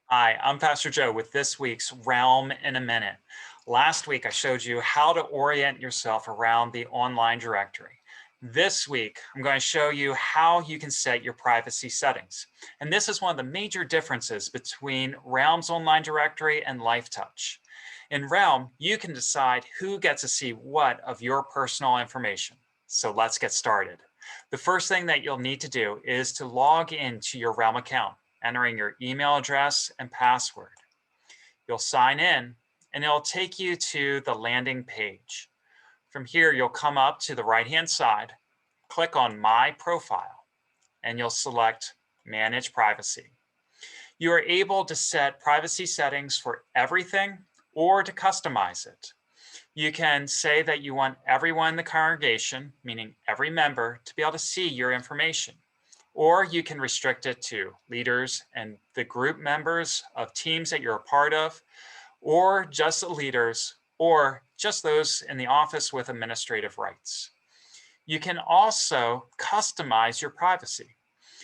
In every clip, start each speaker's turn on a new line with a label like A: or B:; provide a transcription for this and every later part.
A: Hi, I'm Pastor Joe with this week's Realm in a Minute. Last week, I showed you how to orient yourself around the online directory. This week, I'm going to show you how you can set your privacy settings. And this is one of the major differences between Realm's online directory and LifeTouch. In Realm, you can decide who gets to see what of your personal information. So let's get started. The first thing that you'll need to do is to log into your Realm account, entering your email address and password. You'll sign in and it'll take you to the landing page. From here, you'll come up to the right-hand side, click on My Profile, and you'll select Manage Privacy. You are able to set privacy settings for everything or to customize it. You can say that you want everyone in the congregation, meaning every member, to be able to see your information. Or you can restrict it to leaders and the group members of teams that you're a part of, or just the leaders, or just those in the office with administrative rights. You can also customize your privacy.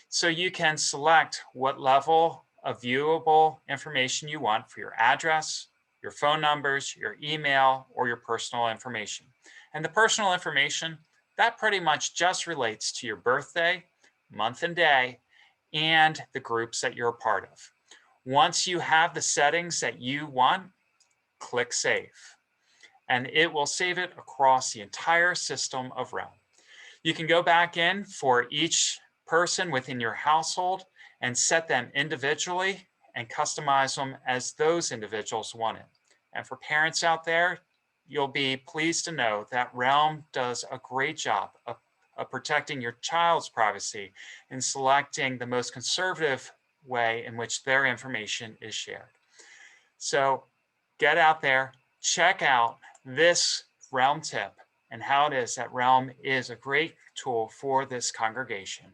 A: So you can select what level of viewable information you want for your address, your phone numbers, your email, or your personal information. And the personal information, that pretty much just relates to your birthday, month and day, and the groups that you're a part of. Once you have the settings that you want, click Save, and it will save it across the entire system of Realm. You can go back in for each person within your household and set them individually and customize them as those individuals want it. And for parents out there, you'll be pleased to know that Realm does a great job of protecting your child's privacy and selecting the most conservative way in which their information is shared. So get out there, check out this Realm tip and how it is that Realm is a great tool for this congregation.